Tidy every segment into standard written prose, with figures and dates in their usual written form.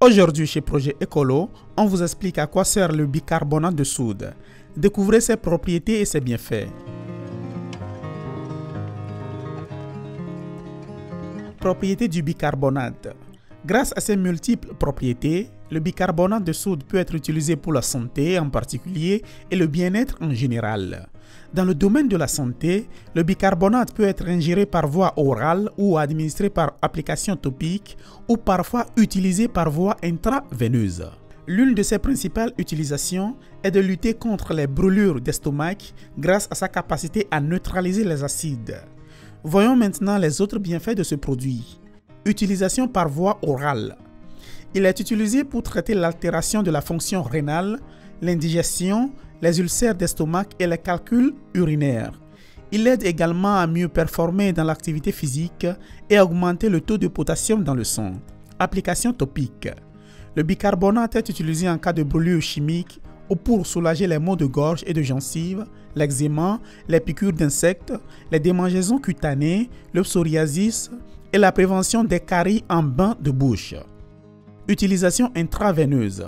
Aujourd'hui chez Projet Écolo, on vous explique à quoi sert le bicarbonate de soude. Découvrez ses propriétés et ses bienfaits. Propriétés du bicarbonate. Grâce à ses multiples propriétés, le bicarbonate de soude peut être utilisé pour la santé en particulier et le bien-être en général. Dans le domaine de la santé, le bicarbonate peut être ingéré par voie orale ou administré par application topique ou parfois utilisé par voie intraveineuse. L'une de ses principales utilisations est de lutter contre les brûlures d'estomac grâce à sa capacité à neutraliser les acides. Voyons maintenant les autres bienfaits de ce produit. Utilisation par voie orale. Il est utilisé pour traiter l'altération de la fonction rénale, l'indigestion, les ulcères d'estomac et les calculs urinaires. Il aide également à mieux performer dans l'activité physique et à augmenter le taux de potassium dans le sang. Application topique. Le bicarbonate est utilisé en cas de brûlure chimique ou pour soulager les maux de gorge et de gencives, l'eczéma, les piqûres d'insectes, les démangeaisons cutanées, le psoriasis et la prévention des caries en bain de bouche. Utilisation intraveineuse.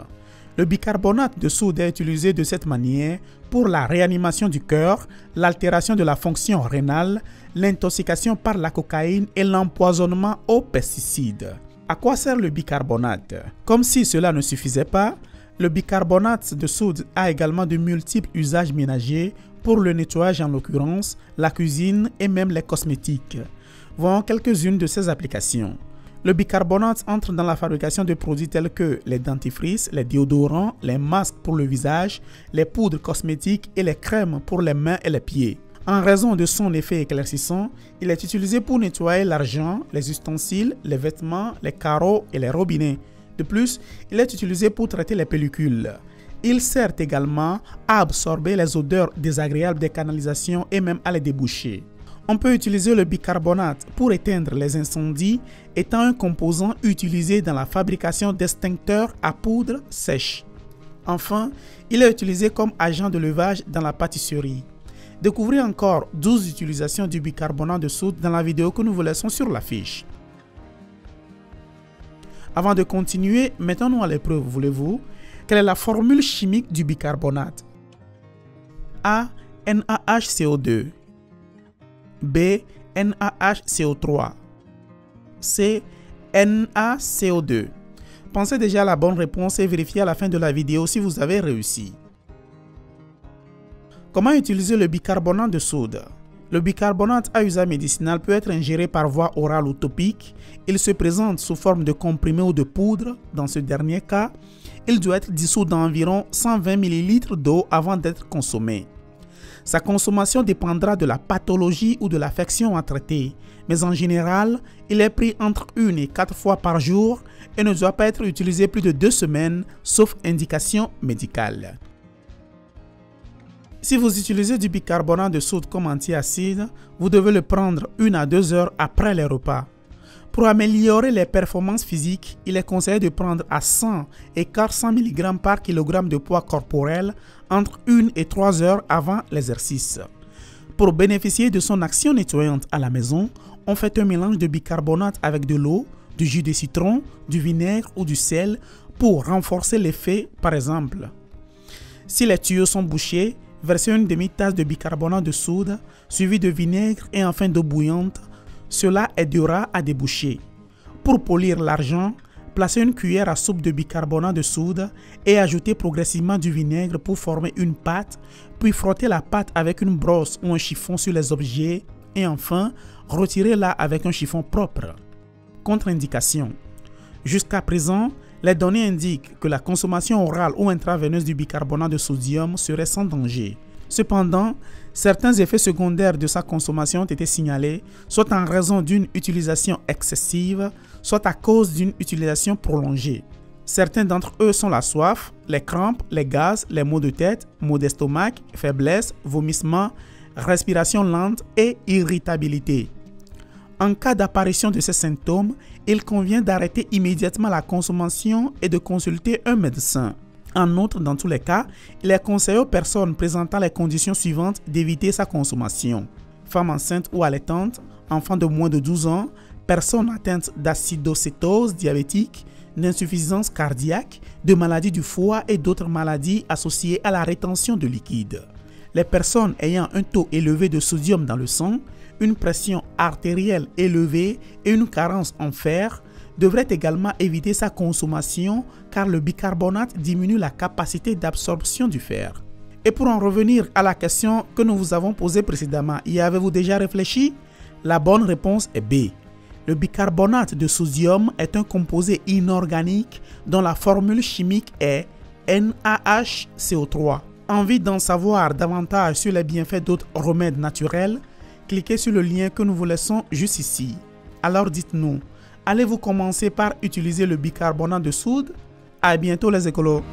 Le bicarbonate de soude est utilisé de cette manière pour la réanimation du cœur, l'altération de la fonction rénale, l'intoxication par la cocaïne et l'empoisonnement aux pesticides. À quoi sert le bicarbonate? Comme si cela ne suffisait pas, le bicarbonate de soude a également de multiples usages ménagers pour le nettoyage en l'occurrence, la cuisine et même les cosmétiques. Voyons quelques-unes de ces applications. Le bicarbonate entre dans la fabrication de produits tels que les dentifrices, les déodorants, les masques pour le visage, les poudres cosmétiques et les crèmes pour les mains et les pieds. En raison de son effet éclaircissant, il est utilisé pour nettoyer l'argent, les ustensiles, les vêtements, les carreaux et les robinets. De plus, il est utilisé pour traiter les pellicules. Il sert également à absorber les odeurs désagréables des canalisations et même à les déboucher. On peut utiliser le bicarbonate pour éteindre les incendies, étant un composant utilisé dans la fabrication d'extincteurs à poudre sèche. Enfin, il est utilisé comme agent de levage dans la pâtisserie. Découvrez encore 12 utilisations du bicarbonate de soude dans la vidéo que nous vous laissons sur la fiche. Avant de continuer, mettons-nous à l'épreuve, voulez-vous? Quelle est la formule chimique du bicarbonate? A. NaHCO2. B. NaHCO3. C. NaCO2. Pensez déjà à la bonne réponse et vérifiez à la fin de la vidéo si vous avez réussi. Comment utiliser le bicarbonate de soude? Le bicarbonate à usage médicinal peut être ingéré par voie orale ou topique. Il se présente sous forme de comprimé ou de poudre. Dans ce dernier cas, il doit être dissous dans environ 120 ml d'eau avant d'être consommé. Sa consommation dépendra de la pathologie ou de l'affection à traiter, mais en général, il est pris entre 1 et 4 fois par jour et ne doit pas être utilisé plus de 2 semaines, sauf indication médicale. Si vous utilisez du bicarbonate de soude comme antiacide, vous devez le prendre 1 à 2 heures après les repas. Pour améliorer les performances physiques, il est conseillé de prendre à 100 et 400 mg par kg de poids corporel entre 1 et 3 heures avant l'exercice. Pour bénéficier de son action nettoyante à la maison, on fait un mélange de bicarbonate avec de l'eau, du jus de citron, du vinaigre ou du sel pour renforcer l'effet, par exemple. Si les tuyaux sont bouchés, versez une demi-tasse de bicarbonate de soude suivi de vinaigre et enfin d'eau bouillante. Cela aidera à déboucher. Pour polir l'argent, placez une cuillère à soupe de bicarbonate de soude et ajoutez progressivement du vinaigre pour former une pâte, puis frottez la pâte avec une brosse ou un chiffon sur les objets et enfin, retirez-la avec un chiffon propre. Contre-indication. Jusqu'à présent, les données indiquent que la consommation orale ou intraveineuse du bicarbonate de sodium serait sans danger. Cependant, certains effets secondaires de sa consommation ont été signalés, soit en raison d'une utilisation excessive, soit à cause d'une utilisation prolongée. Certains d'entre eux sont la soif, les crampes, les gaz, les maux de tête, maux d'estomac, faiblesse, vomissements, respiration lente et irritabilité. En cas d'apparition de ces symptômes, il convient d'arrêter immédiatement la consommation et de consulter un médecin. En outre, dans tous les cas, il est conseillé aux personnes présentant les conditions suivantes d'éviter sa consommation. Femmes enceintes ou allaitantes, enfants de moins de 12 ans, personnes atteintes d'acidocétose diabétique, d'insuffisance cardiaque, de maladies du foie et d'autres maladies associées à la rétention de liquide. Les personnes ayant un taux élevé de sodium dans le sang, une pression artérielle élevée et une carence en fer devraient également éviter sa consommation car le bicarbonate diminue la capacité d'absorption du fer. Et pour en revenir à la question que nous vous avons posée précédemment, y avez-vous déjà réfléchi? La bonne réponse est B. Le bicarbonate de sodium est un composé inorganique dont la formule chimique est NaHCO3. Envie d'en savoir davantage sur les bienfaits d'autres remèdes naturels? Cliquez sur le lien que nous vous laissons juste ici. Alors dites-nous, allez-vous commencer par utiliser le bicarbonate de soude? À bientôt les écolos!